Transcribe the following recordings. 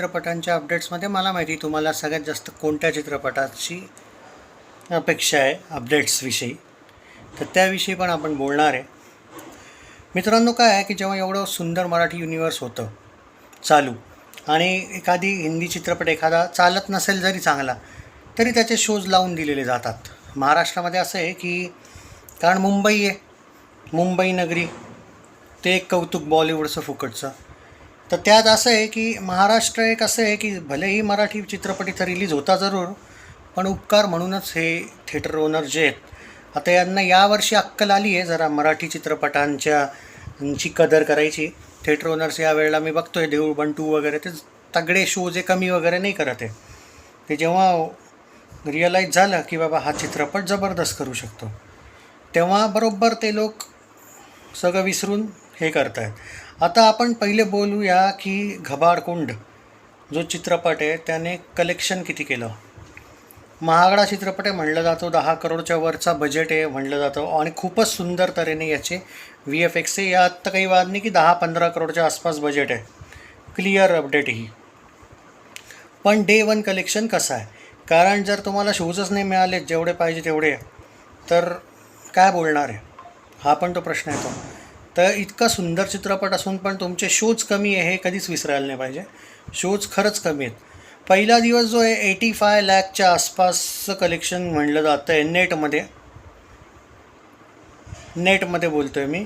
चित्रपटांच्या अपडेट्समध्ये मला माहिती तुम्हाला सगळ्यात जास्त कोणत्या चित्रपटाची अपेक्षा आहे अपडेट्सविषयी, तर त्याविषयी पण आपण बोलणार आहे. मित्रांनो, काय आहे की जेव्हा एवढं सुंदर मराठी युनिवर्स होतं चालू आणि एखादी हिंदी चित्रपट एखादा चालत नसेल जरी चांगला, तरी त्याचे शोज लावून दिलेले जातात. महाराष्ट्रामध्ये असं आहे की कारण मुंबई आहे, मुंबई नगरी, ते एक कौतुक बॉलिवूडचं फुकटचं. तर त्यात असं आहे की महाराष्ट्र एक असं आहे की भलेही मराठी चित्रपट इथं रिलीज होता जरूर, पण उपकार म्हणूनच हे थिएटर ओनर जे आहेत आता यांना यावर्षी अक्कल आली आहे जरा मराठी चित्रपटांची कदर करायची. थिएटर ओनर्स या वेळेला मी बघतोय देऊळ बंटू वगैरे ते तगडे शोज आहे, कमी वगैरे नाही करत आहे. ते जेव्हा रिअलाईज झालं की बाबा हा चित्रपट जबरदस्त करू शकतो, तेव्हा बरोबर ते लोक सगळं विसरून हे करत आहेत. आता आपण पहिले बोलूया की घबाडकुंड जो चित्रपट आहे त्याने कलेक्शन किती केलं. महागडा चित्रपट आहे म्हणलं जातो, 10 करोडच्या वरचा बजेट आहे म्हणलं जातं आणि खूपच सुंदर तऱ्हेने याचे VFX आहे. यात तर काही वाद नाही की 10-15 करोडच्या आसपास बजेट आहे, क्लिअर अपडेट ही. पण डे 1 कलेक्शन कसं आहे, कारण जर तुम्हाला शोजच नाही मिळाले जेवढे पाहिजे तेवढे, तर काय बोलणार आहे, हा पण तो प्रश्न येतो. तर इतका सुंदर चित्रपट असून पण तुमचे शोज कमी आहे हे कधीच विसरायला नाही पाहिजे. शोज खरंच कमी आहेत. पहिला दिवस जो आहे 85 लाखच्या आसपासचं कलेक्शन म्हणलं जातं आहे नेटमध्ये बोलतो आहे मी.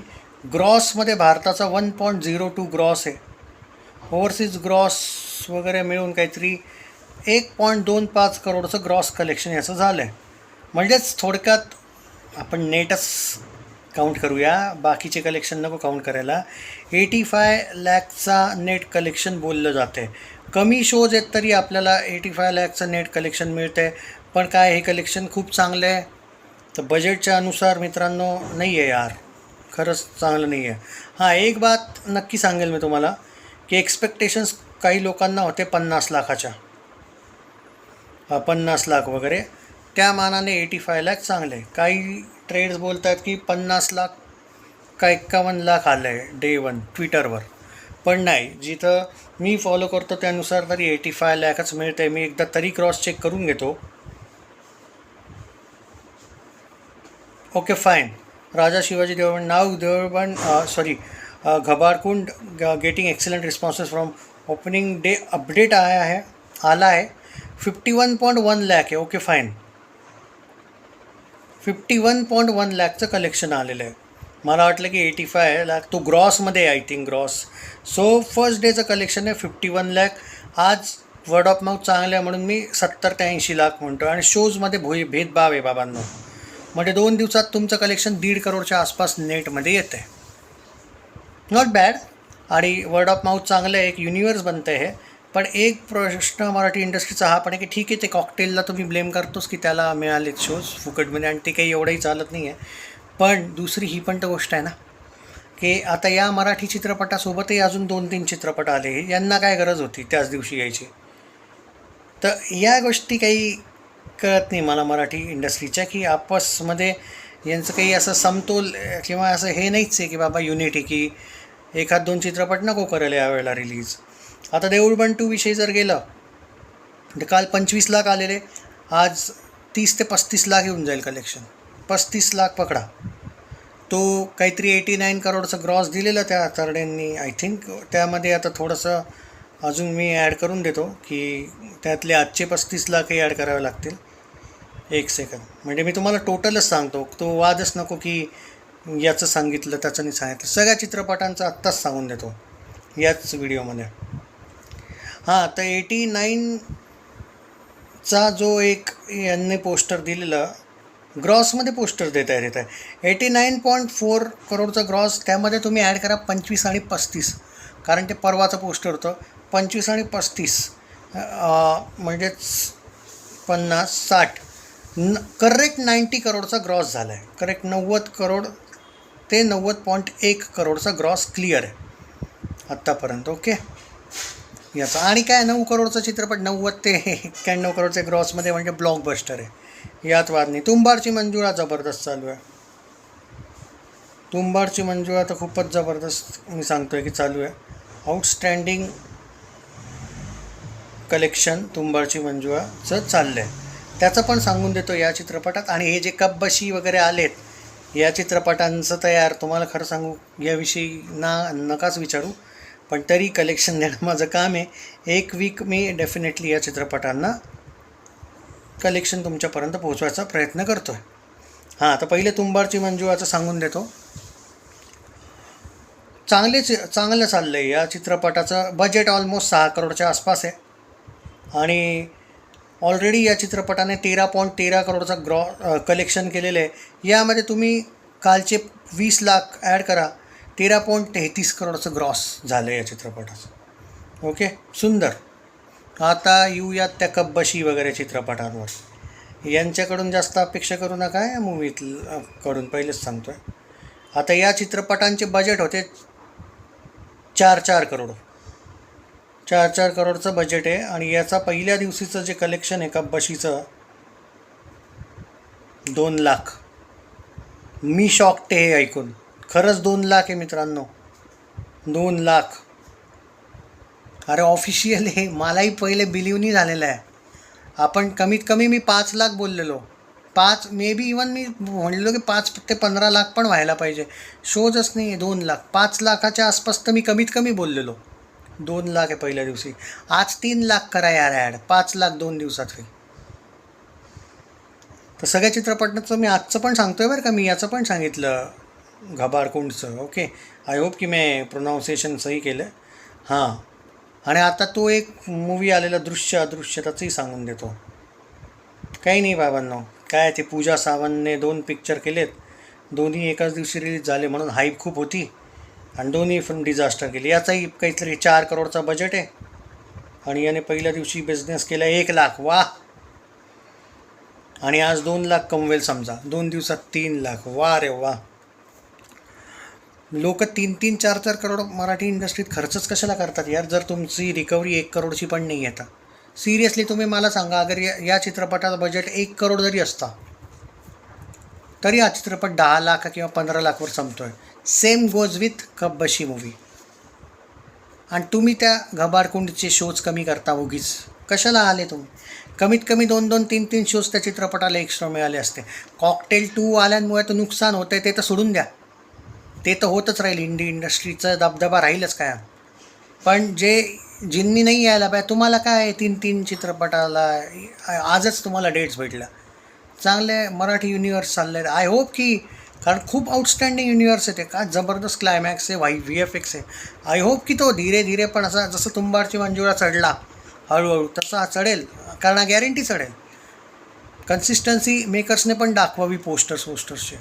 ग्रॉसमध्ये भारताचा 1.02 ग्रॉस आहे. ओव्हरसीज ग्रॉस वगैरे मिळून काहीतरी 1.25 करोडचं ग्रॉस कलेक्शन याचं झालं आहे. म्हणजेच थोडक्यात आपण नेटच काउंट करूया, बाकीचे कलेक्शन नको काउंट करायला. 85 लाखचा नेट कलेक्शन बोललं जातं आहे. कमी शोज आहेत तरी आपल्याला 85 लाखचं नेट कलेक्शन मिळतं आहे. पण काय हे कलेक्शन खूप चांगलं आहे, तर बजेटच्या अनुसार मित्रांनो नाही आहे यार, खरंच चांगलं नाही आहे. हां, एक बात नक्की सांगेल मी तुम्हाला की एक्सपेक्टेशन्स काही लोकांना होते 50 लाखाच्या, 50 लाख वगैरे, त्या मानाने 85 लाख चांगले. काही ट्रेड्स बोलत आहेत की 50 लाख का 51 लाख आलं आहे डे 1 ट्विटरवर. पण नाही, जिथं मी फॉलो करतो त्यानुसार तरी 85 लाखच मिळतं आहे. मी एकदा तरी क्रॉस चेक करून घेतो. Okay fine. राजा शिवाजी देवळबंद नाव Deool Band Ghabadkund getting excellent responses from opening day. Update आला आहे 51.1 लाख आहे. ओके फाईन, 51.1 लाखचं कलेक्शन आलेलं आहे. मला वाटलं की 85 लाख, तो ग्रॉसमध्ये I think gross. So first डेचं कलेक्शन आहे 51 लाख. आज वर्ड ऑफ माउथ चांगलं आहे म्हणून मी 70 ते 80 लाख म्हणतो. आणि शोजमध्ये भेदभाव आहे बाबांनो. म्हणजे 2 दिवसात तुमचं कलेक्शन 1.5 करोडच्या आसपास नेटमध्ये येतं आहे. Not bad. आणि वर्ड ऑफ माउथ चांगलं आहे, एक युनिवर्स बनतं आहे हे. पण एक प्रश्न मराठी इंडस्ट्रीचा हा पण आहे की ठीक आहे, ते कॉकटेलला तुम्ही ब्लेम करतोस की त्याला मिळालेत शोज फुकटमध्ये आणि ते काही एवढंही चालत नाही आहे. पण दुसरी ही पण तर गोष्ट आहे ना की आता या मराठी चित्रपटासोबतही अजून 2-3 चित्रपट आले, यांना काय गरज होती त्याच दिवशी यायची. तर या गोष्टी काही कळत नाही मला मराठी इंडस्ट्रीच्या, की आपसमध्ये यांचं काही असं समतोल किंवा असं हे नाहीच आहे की बाबा युनिटी, की 1-2 चित्रपट नको करायला यावेळेला रिलीज. आता देऊळ बंटू विषयी जर गेलं तर काल 25 लाख आलेले, आज 30 ते 35 लाख येऊन जाईल कलेक्शन. 35 लाख पकडा. तो काहीतरी 89 करोडचं ग्रॉस दिलेलं त्या तरड्यांनी आय थिंक. त्यामध्ये आता थोडंसं अजून मी ॲड करून देतो की त्यातले आजचे 35 लाखही ॲड करावे लागतील. एक सेकंद, म्हणजे मी तुम्हाला टोटलच सांगतो, तो वादच नको की याचं सांगितलं त्याचं नाही सांगितलं. सगळ्या चित्रपटांचं आत्ताच सांगून देतो याच व्हिडिओमध्ये. हां, तर 89चा जो एक यांनी पोस्टर दिलेलं, ग्रॉसमध्ये पोस्टर देत आहे 89.4 करोडचा ग्रॉस. त्यामध्ये तुम्ही ॲड करा 25 आणि 35, कारण ते परवाचं पोस्टर होतं. 25 आणि 35 म्हणजेच 50-60 करेक्ट 90 करोडचा ग्रॉस झाला आहे. करेक्ट 90 करोड ते 90.1 करोडचा ग्रॉस क्लिअर आहे आत्तापर्यंत. ओके, याचा आणि काय 9 करोडचा चित्रपट 90 ते 91 करोडच्या ग्रॉसमध्ये म्हणजे ब्लॉकबस्टर आहे, यात वाद नाही. तुंबाडची मंजुळा जबरदस्त चालू आहे. तुंबाडची मंजुळा तर खूपच जबरदस्त मी सांगतो आहे की चालू आहे. आउटस्टँडिंग कलेक्शन तुंबाडची मंजुळाचं चाललं आहे, त्याचं पण सांगून देतो या चित्रपटात. आणि हे जे कब्बशी वगैरे आलेत या चित्रपटांचं तयार, तुम्हाला खरं सांगू याविषयी नकाच विचारू, पण तरी कलेक्शन देणं माझं काम आहे. एक वीक मी डेफिनेटली या चित्रपटांना कलेक्शन तुमच्यापर्यंत पोहोचवायचा प्रयत्न करतो आहे. हां, तर पहिले तुंबाडची मंजुळाचं सांगून देतो. चांगलं चाललं आहे. या चित्रपटाचं बजेट ऑलमोस्ट 6 करोडच्या आसपास आहे आणि ऑलरेडी या चित्रपटाने 13.13 करोडचा कलेक्शन केलेलं आहे. यामध्ये तुम्ही कालचे 20 लाख ॲड करा, 13.33 करोडचं ग्रॉस झालं आहे या चित्रपटाचं. ओके, सुंदर. आता येऊयात त्या कब्बशी वगैरे चित्रपटांवर. यांच्याकडून जास्त अपेक्षा करू नका या मूवीकडून, पहिलेच सांगतो आहे. आता या चित्रपटांचे बजेट होते 4 करोड. 4 करोडचं बजेट आहे आणि याचा पहिल्या दिवशीचं जे कलेक्शन आहे कब्बशीचं 2 लाख. मी शॉक्ड आहे हे ऐकून. खरंच 2 लाख आहे मित्रांनो, 2 लाख. अरे ऑफिशियल आहे, मलाही पहिले बिलीव नाही झालेलं आहे. आपण कमीत कमी मी 5 लाख बोललेलो, 5 मे बी इवन मी म्हणलेलो की 5 ते 15 लाख पण व्हायला पाहिजे. शोजच नाही आहे. 2 लाख, 5 लाखाच्या आसपास तर मी कमीत कमी बोललेलो. 2 लाख आहे पहिल्या दिवशी. आज 3 लाख करा यार ॲड, 5 लाख 2 दिवसात होईल. तर सगळ्या चित्रपटाचं मी आजचं पण सांगतो आहे बरं का. मी याचं पण सांगितलं घबाडकुंडचं. ओके, आय होप की मी प्रोनाऊन्सिएशन सही केलं. हां, आणि आता तो एक मूवी आलेला दृश्य अदृश्य, त्याचंही सांगून देतो. काही नाही बाबांनो, काय ते पूजा सावंतने 2 पिक्चर केलेत, दोन्ही एकाच दिवशी रिलीज झाले म्हणून हाईप खूप होती आणि दोन्ही फिल्म डिझास्टर केली. याचाही काहीतरी 4 करोडचा बजेट आहे आणि याने पहिल्या दिवशी बिझनेस केला 1 लाख. वा. आणि आज 2 लाख कमवेल समजा, 2 दिवसात 3 लाख. वा रे वा. लोक 3-3, 4-4 करोड मराठी इंडस्ट्रीत खर्चच कशाला करतात यार, जर तुमची रिकव्हरी 1 करोडची पण नाही येता. सिरियसली तुम्ही मला सांगा, अगर या चित्रपटाचा बजेट 1 करोड जरी असता तरी हा चित्रपट 10 लाख किंवा 15 लाखवर संपतो आहे. सेम गोज विथ कब्बशी मूवी. आणि तुम्ही त्या घबाडकुंडचे शोज कमी करता उगीच. कशाला आले तुम्ही? कमीत कमी 2-2, 3-3 शोज त्या चित्रपटाला एक्स्ट्रा मिळाले असते. कॉकटेल 2 आल्यामुळे तर नुकसान होतं आहे, ते तर सोडून द्या, ते तर होतच राहील. इंडस्ट्रीचा दबदबा राहीलच काय. पण ज्यांनी नाही यायला पाहिजे, तुम्हाला काय 3-3 चित्रपटाला आजच तुम्हाला डेट्स भेटल्या. चांगले मराठी युनिवर्स चालले आहेत. आय होप की, कारण खूप आउटस्टँडिंग युनिवर्स आहे ते, का जबरदस्त क्लायमॅक्स आहे, VFX आहे. आय होप की तो धीरे धीरे पण असा जसं तुंबाडची मंजुळा चढला हळूहळू तसा चढेल, कारण गॅरंटी चढेल. कन्सिस्टन्सी मेकर्सने पण दाखवावी पोस्टर्सचे.